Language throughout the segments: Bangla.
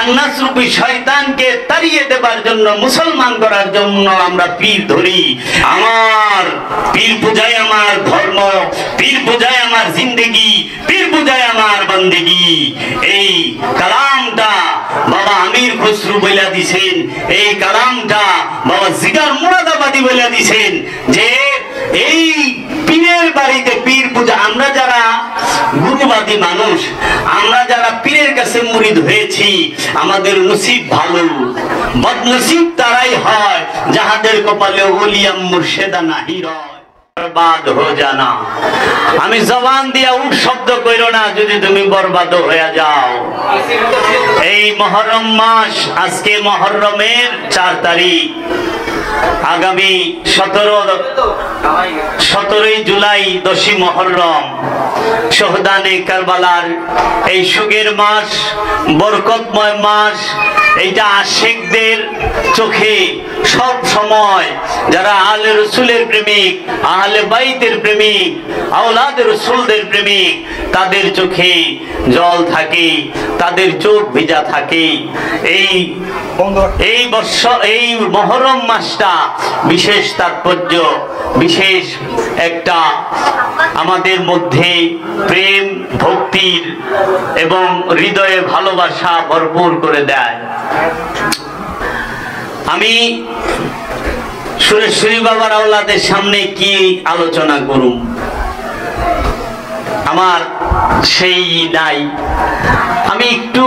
খান্নাস রূপী শয়তানকে তাড়িয়ে দেবার জন্য, মুসলমান করার জন্য আমরা পীর ধরি। আমার পীর পূজায় আমার ধর্ম, পীর পূজায় আমার জিন্দেগি, পীর পূজায় আমার বন্দেগি। এই কালামটা বাবা আমির খসরু বইলা দিছেন, এই কালামটা বাবা জিগার মুরাদাবাদী বইলা দিছেন যে এই পীরের বাড়িতে পীর পূজা। আমরা যারা গুরুবাদী মানুষ, আমরা যারা পীরের কাছে মুরিদ হয়েছি, আমাদের নসিব ভালো। বদনসিব তারাই হয় যাহাদের কপালে ওলিয়া মুর্শেদা নাহি রয়। বরবাদ হো জানা, আমি জবান দিয়া উঠ শব্দ কইরো না যদি তুমি বরবাদ হয়ে যাও। এই মহরম মাস, আজকে মহরমের 4 তারিখ, আগামী 17ই জুলাই 10ই মহরম, শহদানে কারবালার এই সুগের মাস, বরকতময় মাস। এইটা আশিকদের চোখে সব সময়, যারা আহলে রসুলের প্রেমিক, আহলে বাইতের প্রেমিক, আওলাদ রসুলদের প্রেমিক, তাদের চোখে জল থাকে, তাদের চোখ ভিজা থাকে। এই বর্ষ, এই মহরম মাসটা বিশেষ তাৎপর্য, বিশেষ একটা আমাদের মধ্যে প্রেম, ভক্তির এবং হৃদয়ে ভালোবাসা ভরপুর করে দেয়। আমি সুরেশ্বরী বাবার আওলাদের সামনে কি আলোচনা করুম, আমার সেই নাই। আমি একটু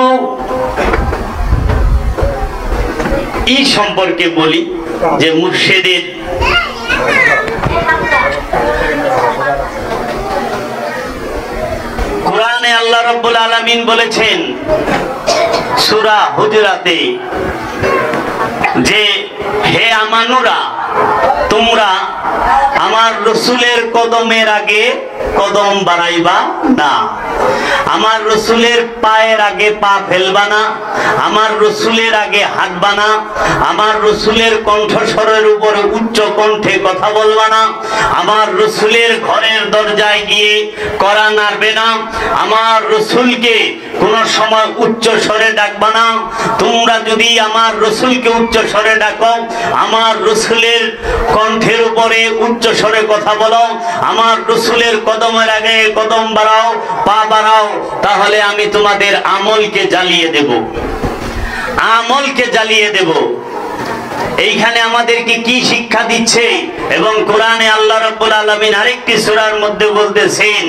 এই সম্পর্কে বলি যে মুর্শিদের কোরআনে আল্লাহ রাব্বুল আলামিন বলেছেন সূরা হুজরাতে যে হে আমানুরা, তোমরা আমার রসুলের কদমের আগে কদম বাড়াইবা না, আমার রসুলের পায়ের আগে পা ফেলবা না, আমার রসুলের আগে হাঁটবা না, আমার রসুলের কণ্ঠস্বরের উপরে উচ্চ কণ্ঠে কথা বলবা না, আমার রসুলের ঘরের দরজায় গিয়ে কড়া নাড়বে না, আমার রসুলকে কোন সময় উচ্চ স্বরে ডাকবা না। তোমরা যদি আমার রসুলকে উচ্চ স্বরে ডাকো, আমার রসুলের কণ্ঠের উপরে উচ্চ স্বরে কথা বলো, আমার রসুলের কদমের আগে কদম বাড়াও, পা বাড়াও, তাহলে আমি তোমাদের আমলকে জ্বালিয়ে দেব, আমলকে জ্বালিয়ে দেব। এইখানে আমাদেরকে কি শিক্ষা দিচ্ছে? এবং কোরআনে আল্লাহ রাব্বুল আলামিন আরেকটি সূরার মধ্যে বলতেছেন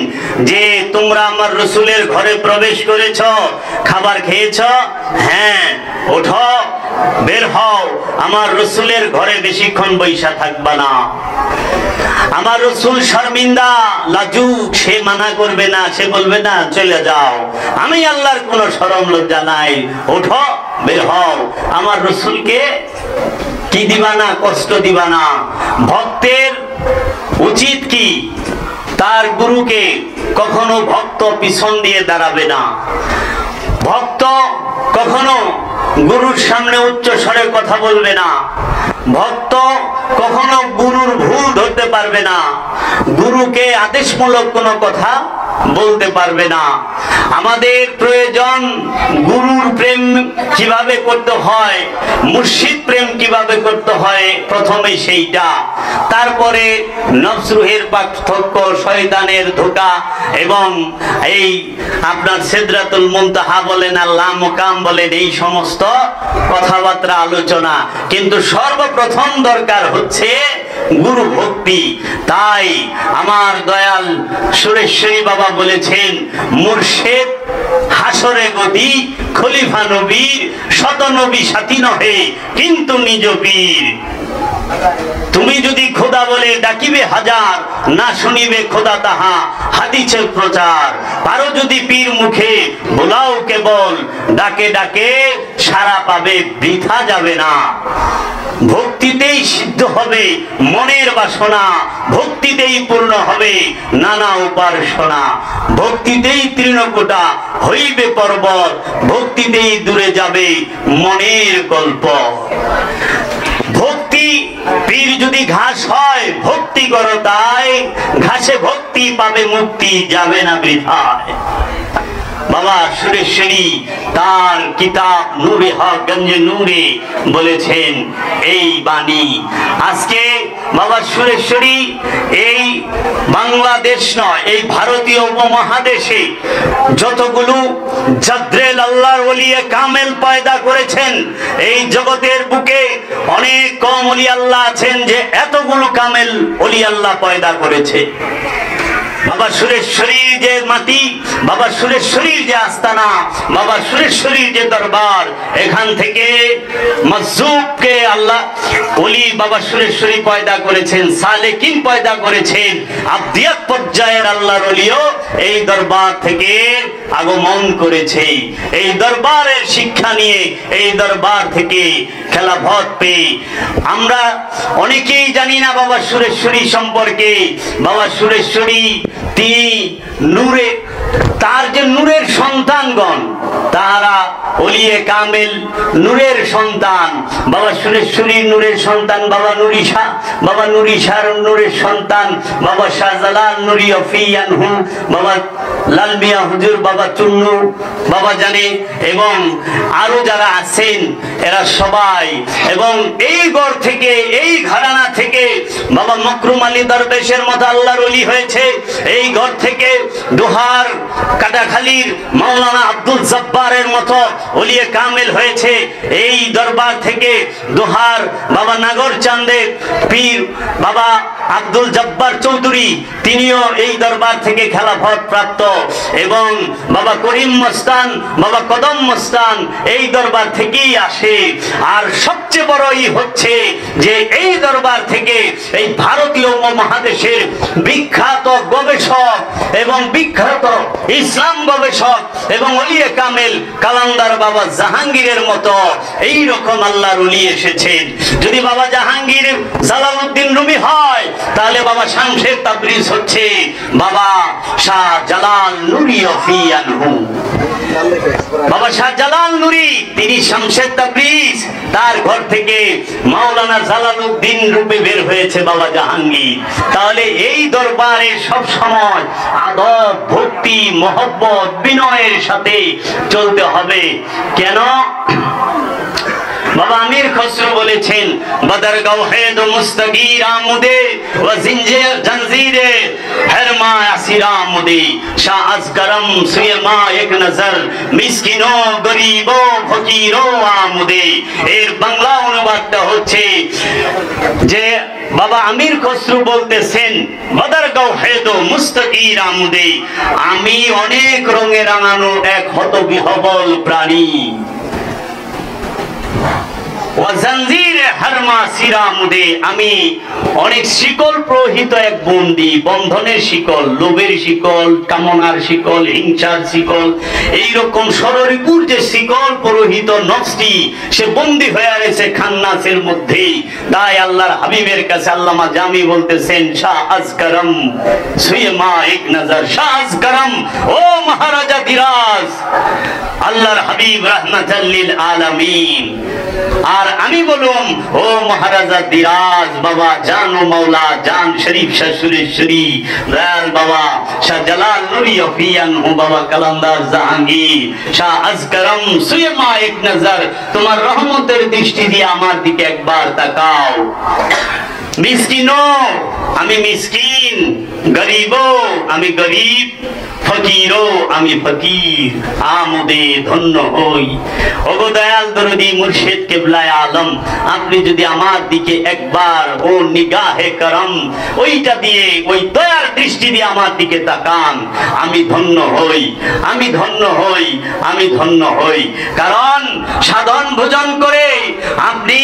যে তোমরা আমার রসুলের ঘরে প্রবেশ করেছ, খাবার খেয়েছ, হ্যাঁ ওঠো, বের হও, আমার রসুলের ঘরে বেশিক্ষণ বৈশা থাকবা না। আমার রসুল শর্মিন্দা, লাজুক, সে মানা করবে না, সে বলবে না চলে যাও, আমি আল্লাহর কোনো শরম লজ্জা নাই, ওঠো, বের হও। আমার রসুলকে কি দিবা না, কষ্ট দিবা না। ভক্তের উচিত কি? তার গুরুকে কখনো ভক্ত পিছন দিয়ে দাঁড়াবে না, ভক্ত কখনো গুরুর সামনে উচ্চ স্বরে কথা বলবে না, ভক্ত কখনো গুরুর ভুল ধরতে পারবে না, গুরুকে আদেশমূলক কোনো কথা বলতে পারবে না। আমাদের প্রয়োজন গুরুর প্রেম কিভাবে করতে হয়, মুর্শিদ প্রেম কিভাবে করতে হয়, প্রথমে সেইটা, তারপরে নফস রুহের পার্থক্য, শয়তানের ধোঁকা এবং এই আপনার সিদরাতুল মুনতাহা বলেন, আল্লাহ মুকাম বলেন, এই সমস্ত কথাবার্তা আলোচনা। কিন্তু সর্বপ্রথম দরকার হচ্ছে গুরু ভক্তি। তাই আমার দয়াল সুরেশ্বরী বাবা বলেছেন, মুর্শিদ হাসরে গদি, খলিফা নবীর, শত নবী সাথী নহে কিন্তু নিজ পীর। তুমি যদি খোদা বলে ডাকিবে হাজার, না শুনিবে খোদা তাহা হাদিসের প্রচার। পারো যদি পীর মুখে বোলাও কেবল, ডাকে ডাকে সারা পাবে, বৃথা যাবে না। ভক্তিতেই সিদ্ধ হবে মনের বাসনা, ভক্তিতেই পূর্ণ হবে নানা উপাসনা, ভক্তিতেই তৃণকোটা হইবে পর্বত, ভক্তিতেই দূরে যাবে মনের গল্প। ভক্তি পীর যদি ঘাস হয়, ভক্তি করো তাই, ঘাসে ভক্তি পাবে মুক্তি, যাবে না বৃথায়। বাবা সুরেশ্বরী তার কিতাব নূরে হক গঞ্জে নূরে বলেছেন এই বাণী। আজকে বাবা সুরেশ্বরী এই বাংলাদেশ নয়, এই ভারতীয় উপমহাদেশে যতগুলো জাদ্রেল আল্লাহর ওলিয়ে কামেল পয়দা করেছেন, এই জগতের বুকে অনেক কম ওলি আল্লাহ আছেন যে এতগুলো কামেল ওলি আল্লাহ পয়দা করেছে। বাবা সুরেশ্বরীর যে মাটি, বাবা সুরেশ্বরীর যে আস্তানা, বাবা সুরেশ্বরীর যে দরবার, এখান থেকে মজজুবকে আল্লাহ ওলি বাবা সুরেশ্বরী পয়দা করেছেন, সালেকিন পয়দা করেছেন। আবদিয়াত পর্যায়ের আল্লাহর ওলিও এই দরবার থেকে আগমন করেছে। এই দরবারের শিক্ষা নিয়ে, এই দরবার থেকে খেলাফত পেয়ে আমরা অনেকেই জানি না বাবা সুরেশ্বরী সম্পর্কে। বাবা সুরেশ্বরী তিনি নূরে, তার যে নূরের সন্তানগণ তারা ওলিয়ে কামেল নূরের সন্তান। বাবা সুরেশ্বরীর নূরের সন্তান বাবা নুরি শাহ, বাবা নুরি শাহর নূরের সন্তান বাবা শাহজালাল নুরি অফিয়ানহু, বাবা লাল মিয়া হুজুর, বাবা চুন্নু বাবা জানে, এবং আরো যারা আছেন এরা সবাই। এবং এই ঘর থেকে, এই ঘরানা থেকে বাবা মকরুম আলী দরবেশের মতো আল্লাহর ওলি হয়েছে। এই ঘর থেকে দোহার কাটাখালীর মাওলানা আব্দুল জব্বারের মতো ওলিয়ে কামেল হয়েছে। এই দরবার থেকে দোহার বাবা নাগর চাঁদের পীর বাবা আব্দুল জব্বার চৌধুরী, তিনিও এই দরবার থেকে খেলাফত প্রাপ্ত। এবং বাবা করিম মস্তান, বাবা কদম মস্তান এই দরবার থেকেই আসে। আর সবচেয়ে বড়ই হচ্ছে যে এই দরবার থেকে এই ভারতীয় উপমহাদেশের বিখ্যাত গবেষক এবং বিখ্যাত ইসলাম গবেষক এবং ওলিয়ে কামেল কালান্দার বাবা জাহাঙ্গীরের মতো এই রকম আল্লাহর ওলি এসেছেন। যদি বাবা জাহাঙ্গীর জালালউদ্দিন রুমি হয়, তাহলে বাবা শামসের তাবরিজ হচ্ছে বাবা শাহজালাল নুরি অফিয়ানহু। বাবা শাহজালাল নুরি তিনি শামসের তাবরিজ, তার ঘর থেকে মাওলানা জালালউদ্দিন রূপে বের হয়েছে বাবা জাহাঙ্গীর। তাহলে এই দরবারে সব সময় আদব, ভক্তি, মহব্বত, বিনয়ের সাথে চলতে হবে। কেন? বাবা আমির খসরু বলেছেন, বদরগাঁও হেদ মুস্তাগির আমুদে ওয়া জিনজির জনজিরে হরমা আসিরামুদে শাহ আজগরম সুয়ে মা এক নজর মিসকিনো গরিবো ফকিরো আমুদে। এর বাংলা অনুবাদটা হচ্ছে যে বাবা আমির খসরু বলতেছেন, বদরগাঁও হেদ মুস্তাগির আমুদে, আমি অনেক রঙে রাঙানো এক হতবিহবল প্রাণী। আমি অনেক শিকল প্রহিত এক বন্দী, বন্ধনের শিকল, লোভের শিকল, কামনার শিকল, হিংসার শিকল, এইরকম ষড়রিপুর যে শিকল প্রহিত নফসটি সে বন্দী হয়ে রয়েছে খান্নাসের মধ্যে। তাই আল্লাহর হাবিবের কাছে আল্লামা জামি বলতেছেন, শাহ আজগরম সুয়ে মা এক নজর, শাহ আজগরম ও মহারাজা দিরাজ, আল্লাহর হাবিব রাহমাতাল লিল আলামিন। আর আমি বলুম, ও মহারাজা দিরাজ বাবা জান ও মাওলা জান শরীফ শাহ সুরেশ্বরী দয়াল বাবা শাহজালাল নুরি অফিয়ানহু, বাবা কালান্দার জাহাঙ্গীর শাহ আজগরম সুয়ে মা এক নজর, তোমার রহমতের দৃষ্টি দিয়ে আমার দিকে একবার তাকাও। মিসকিনো আমি মিসকিন, গরিবো আমি গরিব, ফকিরো আমি ফকির, আমুদে ধন্য হই। ওগো দয়াল দরদি মুর্শিদ কিবলায়ে আলম, আপনি যদি আমার দিকে একবার ও নিগাহে করম ওইটা দিয়ে, ওই দয়ার দৃষ্টি দিয়ে আমার দিকে তাকান, আমি ধন্য হই, আমি ধন্য হই, আমি ধন্য হই। কারণ সাধন ভোজন করে আপনি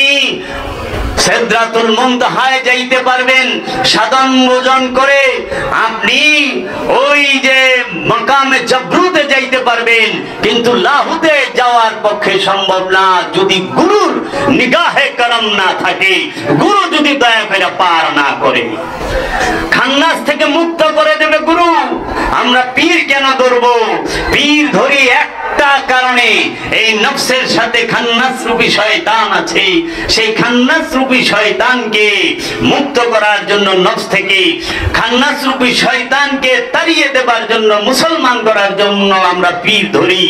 সিদরাতুল মুনতাহায় যাইতে পারবেন, সাধন ভোজন করে আপনি ওই যে মাকামে জাবরুতে যাইতে পারবেন, কিন্তু লাহুতে যাওয়ার পক্ষে সম্ভব না যদি গুরুর নিগাহে করম না থাকে, গুরু যদি দয়া করে পার না করে। খান্নাস থেকে মুক্ত করে দেবে গুরু। আমরা পীর কেন ধরবো? পীর ধরি এক একটা কারণে, এই নফসের সাথে খান্নাস রূপী শয়তান আছে। সেই খান্নাস রূপী শয়তানকে মুক্ত করার জন্য, নফস থেকে খান্নাস রূপী শয়তানকে তাড়িয়ে দেবার জন্য, মুসলমান করার জন্য আমরা পীর ধরি।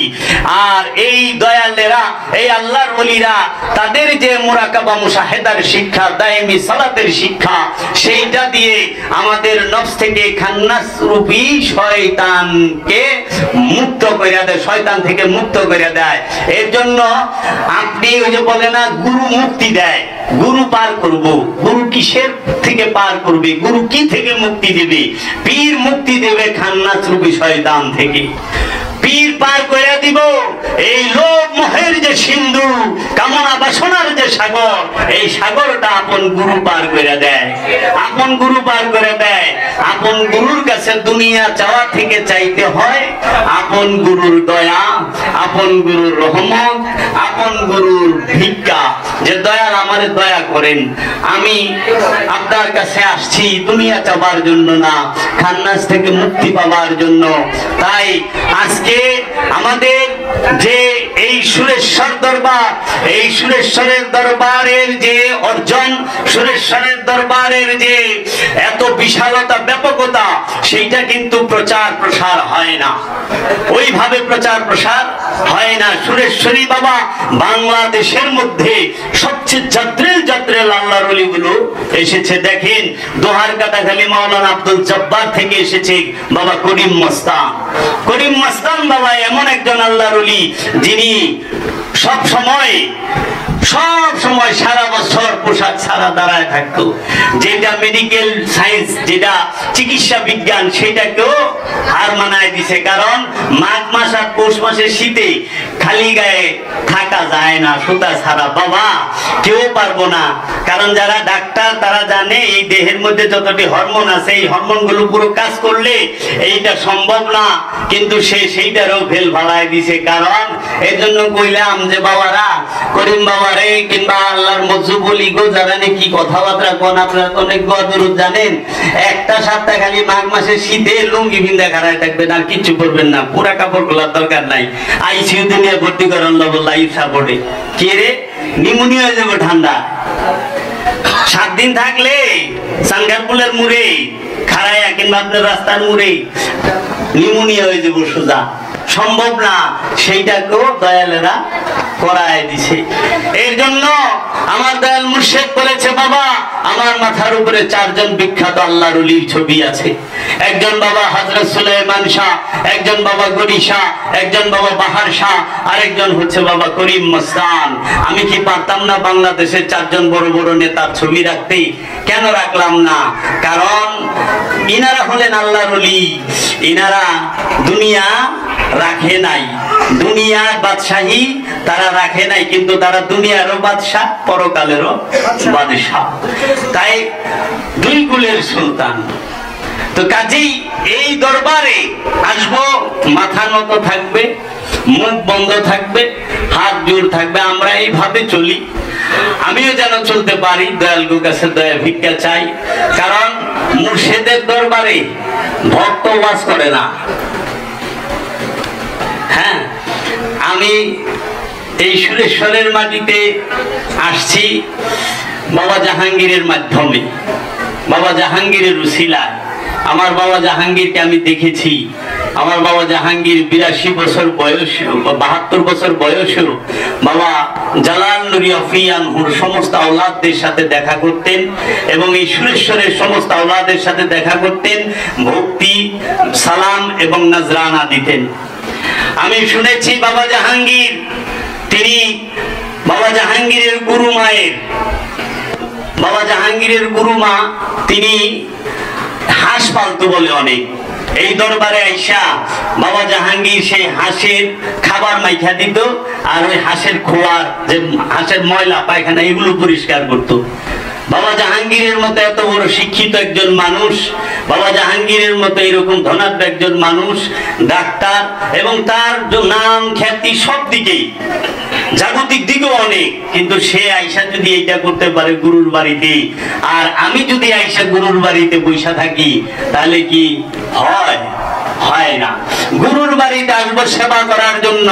আর এই দয়ালেরা, এই আল্লাহর ওলিরা, তাদের যে মুরাকাবা মুশাহেদার শিক্ষা, দায়েমি সালাতের শিক্ষা, সেইটা দিয়ে আমাদের নফস থেকে খান্নাস রূপী শয়তানকে মুক্ত করে দেয়, শয়তান থেকে মুক্ত করে দেয়। এর জন্য আপনি ওই যে বলে না, গুরু মুক্তি দেয়। গুরু পার করব, গুরু কিসের থেকে পার করবে? গুরু কি থেকে মুক্তি দেবে? পীর মুক্তি দেবে খান্নাস রূপী শয়তান থেকে। পীর পার করে দিব এই লোভ মোহের যে সিন্ধু, কামনা বাসনার যে সাগর, এই সাগরটা আপন গুরু পার করে দেয়। আপন গুরু পার করে দেয়। আপন গুরুর কাছে দুনিয়া চাওয়া থেকে চাইতে হয় আপন গুরুর দয়া, আপন গুরুর রহমত, আপন গুরুর ভিক্ষা। যে দয়াল আমারে দয়া করেন, আমি আপনার কাছে আসছি দুনিয়া চাওয়ার জন্য না, খান্নাস থেকে মুক্তি পাওয়ার জন্য। তাই আজকে আমাদের যে এই সুরেশ্বর দরবার, এই সুরেশ্বরের দরবারের যে অর্জন, সুরেশ্বরের দরবারের যে এত বিশালতা, ব্যাপকতা, সেইটা কিন্তু প্রচার প্রসার হয় না, ওইভাবে প্রচার প্রসার হয় না। সুরেশ্বরী বাবা বাংলাদেশের মধ্যে সবচেয়ে যাত্রেল যাত্রেল আল্লাহর ওলিগুলো এসেছে। দেখেন, দোহার কাটাখালী মাওলানা আব্দুল জব্বার থেকে এসেছে বাবা করিম মস্তান। করিম মস্তান বাবা এমন একজন আল্লাহর ওলি, যিনি সব সময় সারা বছর পোশাক ছাড়া দাঁড়ায় থাকতো। যেটা মেডিকেল সায়েন্স, যেটা চিকিৎসা বিজ্ঞান, সেটাকেও হার মানায় দিছে। কারণ মাঘ মাস আর পৌষ মাসের শীতে খালি গায়ে থাকা যায় না, সুতা ছাড়া বাবা কেউ পারবো না। কারণ যারা ডাক্তার তারা জানে এই দেহের মধ্যে যতটি হরমোন আছে, এই হরমোন গুলো পুরো কাজ করলে এইটা সম্ভব না, কিন্তু সেইটারও ফেল ভাড়ায় দিছে। কারণ এর জন্য কইলাম যে বাবারা, করিম বাবারে কিংবা আল্লাহর মজুব বলি গো, যারা নাকি কথাবার্তা কোন, আপনারা তো অনেক গদরুদ জানেন। একটা সপ্তাহ খালি মাঘ মাসে শীতে লুঙ্গি ভিন্দা খাড়ায় থাকবেন, আর কিচ্ছু করবেন না, পুরা কাপড় গুলার দরকার নাই। আইসিইউতে নিয়ে ভর্তি করেন লাইফ সাপোর্টে। কে রে, নিউমোনিয়া হয়ে যাবে ঠান্ডা। 7 দিন থাকলে সানগারপুলের মুড়ে খাড়াইয়া কিংবা আপনার রাস্তার মুড়ে নিউমোনিয়া হয়ে যাবো সোজা। সম্ভব না, সেইটাকেও দয়ালেরা করায় দিছে। এর জন্য আমার দয়াল মুর্শিদ বলেছে, বাবা আমার মাথার উপরে 4 জন বিখ্যাত আল্লাহর ওলির ছবি আছে। একজন বাবা হযরত সুলাইমান শাহ, একজন বাবা গরি শাহ, একজন বাবা বাহার শাহ, আর একজন হচ্ছে বাবা করিম মস্তান। আমি কি পারতাম না বাংলাদেশের 4 জন বড় বড় নেতার ছবি রাখতে? কেন রাখলাম না? কারণ ইনারা হলেন আল্লাহর ওলি। ইনারা দুনিয়া রাখে নাই, দুনিয়ার বাদশাহী তারা রাখে নাই, কিন্তু তারা দুনিয়ারও বাদশাহ, পরকালেরও বাদশাহ। তাই 2 কুলের সুলতান। তো কাজেই এই দরবারে আসবো, মাথা নত থাকবে, মুখ বন্ধ থাকবে, হাত জোর থাকবে। আমরা এইভাবে চলি, আমিও যেন চলতে পারি। দয়ালগুর কাছে দয়া ভিক্ষা চাই। কারণ মুর্শিদের দরবারে ভক্ত বাস করে না। হ্যাঁ, আমি এই সুরেশ্বরের মাটিতে আসছি বাবা জাহাঙ্গীরের মাধ্যমে, বাবা জাহাঙ্গীরের উসিলায়। আমার বাবা জাহাঙ্গীরকে আমি দেখেছি। আমার বাবা জাহাঙ্গীর 82 বছর বয়সেও, 72 বছর বয়সেও বাবা জালাল নুরি আফিয়ানহুর সমস্ত আওলাদদের সাথে দেখা করতেন, এবং এই সুরেশ্বরের সমস্ত আওলাদের সাথে দেখা করতেন, ভক্তি, সালাম এবং নজরানা দিতেন। আমি শুনেছি বাবা জাহাঙ্গীর, তিনি বাবা জাহাঙ্গীরের গুরু মায়ের, বাবা জাহাঙ্গীরের গুরু মা, তিনি হাঁস পালতো বলে অনেক। এই দরবারে আইসা বাবা জাহাঙ্গীর সেই হাঁসের খাবার মাইখা দিত, আর ওই হাঁসের খোয়ার যে হাঁসের ময়লা পায়খানা এগুলো পরিষ্কার করতো। বাবা জাহাঙ্গীরের মতো এত বড় শিক্ষিত একজন মানুষ, বাবা জাহাঙ্গীরের মতো এরকম ধনাঢ্য একজন মানুষ, ডাক্তার, এবং তার নাম খ্যাতি সব দিকেই, জাগতিক দিকেও অনেক, কিন্তু সে আইসা যদি এইটা করতে পারে গুরুর বাড়িতে, আর আমি যদি আইসা গুরুর বাড়িতে বৈশা থাকি, তাহলে কি হয়? হয় না। গুরুর বাড়িতে আসবো আসবো সেবা করার জন্য।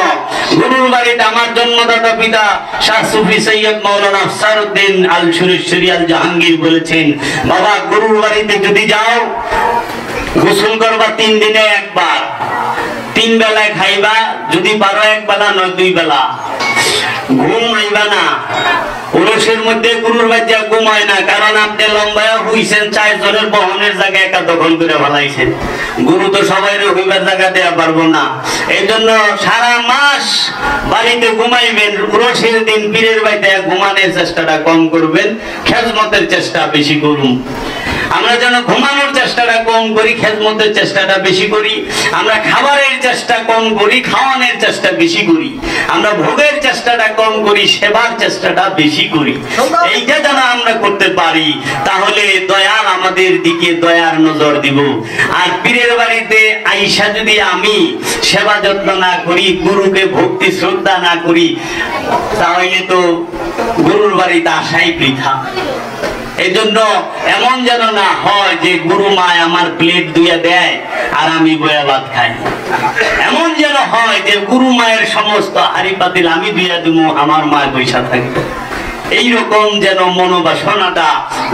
গুরুর বাড়িতে আমার জন্মদাতা পিতা শাহ সুফি সৈয়দ মাওলানা আফসারউদ্দিন আল সুরেশ্বরী আল জাহাঙ্গীর বলেছেন, বাবা গুরুর বাড়িতে যদি যাও গোসল করবা 3 দিনে একবার, 3 বেলায় খাইবা, যদি পারো 1 বেলা নয় 2 বেলা, ঘুম আইবা না। পুরুষের মধ্যে গুরুর বাচ্চা ঘুমায় না, কারণ আপনি লম্বায় হইছেন 4 জনের বহনের জায়গা একা দখল করে ফেলাইছেন। গুরু তো সবাই হইবার জায়গা দেওয়া পারবো না, এই জন্য সারা মাস বাড়িতে ঘুমাইবেন, পুরুষের দিন পীরের বাড়িতে ঘুমানোর চেষ্টাটা কম করবেন, খেজমতের চেষ্টা বেশি করুন। আমরা যেন ঘুমানোর চেষ্টাটা কম করি, খেজমতের চেষ্টাটা বেশি করি। আমরা খাবারের চেষ্টা কম করি, খাওয়ানোর চেষ্টা বেশি করি। আমরা ভোগের চেষ্টাটা কম করি, সেবার চেষ্টাটা বেশি করি। এইটা যেন আমরা করতে পারি, তাহলে দয়াল আমাদের দিকে দয়ার নজর দিব। আর পীরের বাড়িতে আইসা যদি আমি সেবা যত্ন না করি, গুরুকে ভক্তি শ্রদ্ধা না করি, তাহলে তো গুরুর বাড়িতে আসাই বৃথা। এই জন্য এমন যেন না হয় যে গুরু মায় আমার প্লেট ধুইয়া দেয় আর আমি বয়া ভাত খাই। এমন যেন হয় যে গুরু মায়ের সমস্ত হাড়ি পাতিল আমি ধুইয়া দিব, আমার মা বৈশা থাকবে। এইরকম যেন মনোবাসনাটা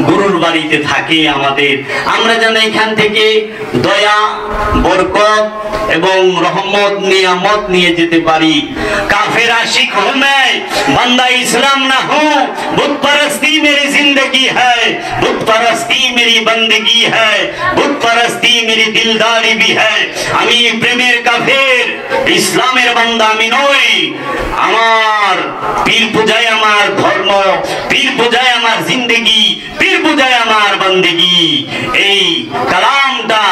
গুরুর বাড়িতে থাকে আমাদের। আমরা যেন এখান থেকে দয়া, বরকত এবং রহমত নিয়ামত নিয়ে যেতে পারি। কাফের आशिक हूं मैं, बंदा इस्लाम ना हूं, बुत परस्ती मेरी जिंदगी है, बुत परस्ती मेरी बंदगी है, बुत परस्ती मेरी दिलदारी भी है। আমি প্রেমের কাফের, ইসলামের বান্দা আমি নই। আমার পীর পূজায় আমার ধর্ম, পীর পূজায় আমার জিন্দগি, পীর পূজায় আমার বন্দেগি। এই কালামটা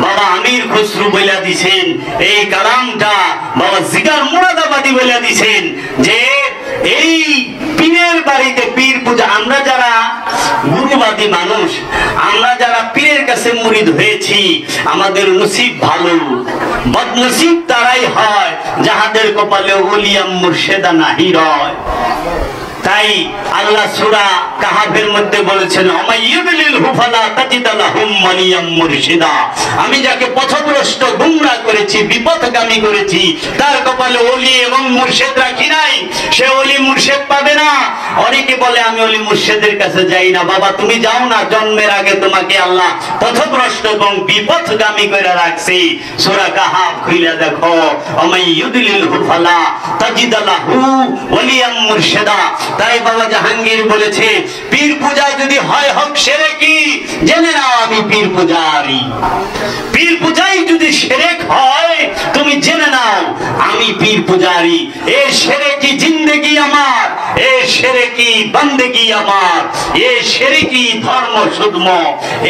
বাবা আমির খসরু বলে দিছেন, এই কালামটা বাবা জিগার মুরাদাবাদী বলে দিছেন যে এই পীরের বাড়িতে পীর পূজা। আমরা যারা গুরুবাদী মানুষ, আমরা যারা পীরের কাছে মুরিদ হয়েছি, আমাদের নসিব ভালো। বদনসিব তারাই হয় যাহাদের কপালে ওলিয়া মুর্শেদা নাহি রয়। তাই আল্লাহ সূরা কাহাফের মধ্যে বলেছেন, আমি যাকে পথভ্রষ্ট গুমরাহ করেছি, বিপথগামী করেছি, তার কপালে ওলি এবং মুর্শিদ রাখি নাই, সে ওলি মুর্শিদ পাবে না। অনেকে বলে আমি ওলি মুর্শিদের কাছে যাই না। বাবা তুমি যাও না, জন্মের আগে তোমাকে আল্লাহ পথভ্রষ্ট এবং বিপথগামী করে রাখছে। সূরা কাহাফ খুলে দেখো, আমাইয়ুদলিলহু ফালা তাজিদ লাহু ওলিয়াম মুর্শিদা। তাই বাবা জাহাঙ্গীর বলেছে, পীর পূজা যদি হয় হোক শিরকি, জেনে নাও আমি পীর পূজারি। পীর পূজাই যদি শিরক হয়, তুমি জেনে নাও আমি পীর পূজারি। এ শিরকি জিন্দেগি আমার, এ শিরকি বন্দেগি আমার, এ শিরকি ধর্ম সুদম।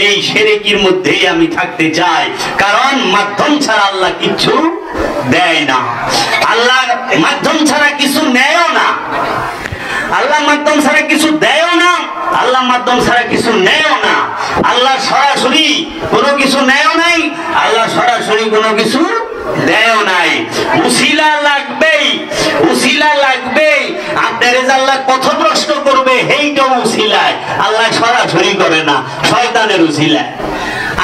এই শিরকির মধ্যেই আমি থাকতে চাই, কারণ মাধ্যম ছাড়া আল্লাহ কিছু দেয় না, আল্লাহর মাধ্যম ছাড়া কিছু নেয়ও না, আল্লাহ মাধ্যম ছাড়া কিছু দেয়ও না, আল্লাহ মাধ্যম ছাড়া কিছু নেয়ও না। আল্লাহ সরাসরি কোনো কিছু নেয়ও নাই, আল্লাহ সরাসরি কোনো কিছু দেয়ও নাই। উসিলা লাগবেই, উসিলা লাগবেই। আপনার আল্লাহ পথভ্রষ্ট করবে, এইটাও উসিলায়, আল্লাহ সরাসরি করে না, শয়তানের উসিলায়।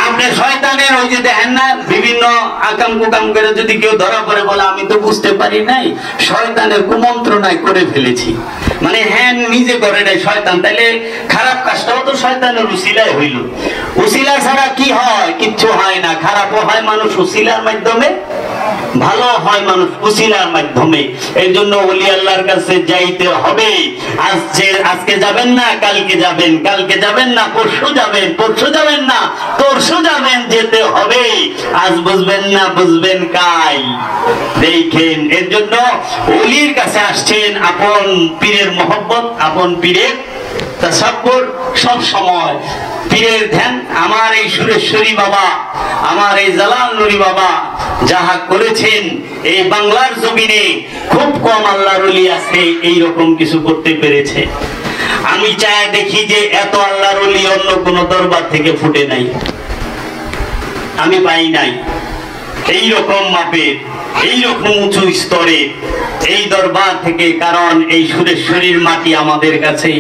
আপনি শয়তানের ওই যে দেখেন না, বিভিন্ন আকাম কুকাম করে যদি কেউ ধরা পড়ে বলে আমি তো বুঝতে পারি নাই, শয়তানের কুমন্ত্রণায় করে ফেলেছি, মানে হ্যাঁ নিজে করে নাই শয়তান, তাইলে খারাপ কাজটাও তো শয়তানের উসিলায় হইল। উসিলা ছাড়া কি হয়? কিচ্ছু হয় না। খারাপও হয় মানুষ উসিলার মাধ্যমে, ভালো হয় মানুষ উসিলার মাধ্যমে। এই জন্য ওলি আল্লাহর কাছে যাইতে হবে। আজকে যাবেন না, কালকে যাবেন, কালকে যাবেন না, পরশু যাবেন, পরশু যাবেন না, পরশু যাবেন, যেতে হবে। আজ বুঝবেন না, বুঝবেন কাল। দেখেন, এর জন্য ওলির কাছে আসছেন, আপন পীরের মহব্বত, আপন পীরের তাসাব্বুর, সব সময় পীরের ধ্যান। আমার এই সুরেশ্বরী বাবা, আমার এই জালাল নুরি বাবা যাহা করেছেন, এই বাংলার জমিনে খুব কম আল্লাহর ওলি আছে এইরকম কিছু করতে পেরেছে। আমি চাই দেখি যে এত আল্লাহর ওলি অন্য কোন দরবার থেকে ফুটে নাই, আমি পাই নাই এইরকম মাপের। এইরকম উঁচু স্তরে এই দরবার থেকে, কারণ এই সুরেশ্বরীর মাটি আমাদের কাছে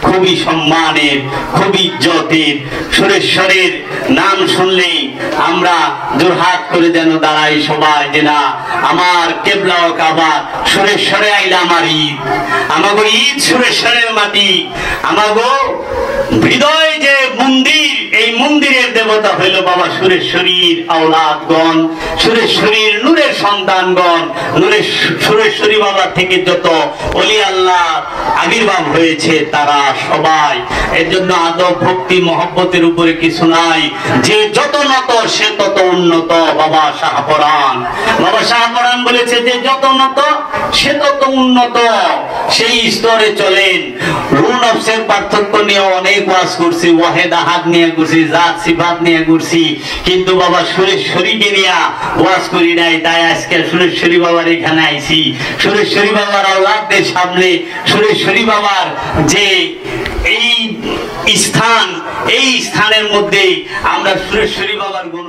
খুবই সম্মানের, খুবই ইজ্জতের। সুরেশ্বরের নাম শুনলেই আমরা জোরহাত করে যেন দাঁড়াই সবাই, যে না আমার কেবলা ও কাবা সুরেশ্বরে আইলে আমার ঈদ, আমাগো ঈদ সুরেশ্বরের মাটি, আমাগো হৃদয় যে মন্দির, এই মন্দিরের দেবতা হইল বাবা সুরেশ্বরীর আওলাদগণ, সুরেশ্বরীর নূরের সন্তানগণ, নূরের সুরেশ্বরী বাবা থেকে যত ওলি আল্লাহ আবির্ভাব হয়েছে তারা সবাই। এর জন্য আদব ভক্তি মহব্বতের উপরে কিছু নাই, যে যত নত সে তত উন্নত। বাবা শাহপরাণ, বাবা শাহপরাণ বলেছে যে যত নত সে তত উন্নত। সেই স্তরে চলেন। রুহ নফসের পার্থক্য নিয়ে অনেক ওয়াজ করছি, ওয়াহেদ আহাদ নিয়ে করছি, জাত সিফাত নিয়ে করছি, কিন্তু বাবা সুরেশ্বরীকে নিয়ে ওয়াজ করি নাই। তাই আজকে সুরেশ্বরী বাবার এখানে আইছি, সুরেশ্বরী বাবার আওলাদদের সামনে সুরেশ্বরী বাবার যে এই স্থান, এই স্থানের মধ্যে আমরা সুরেশ্বরী বাবার গুণ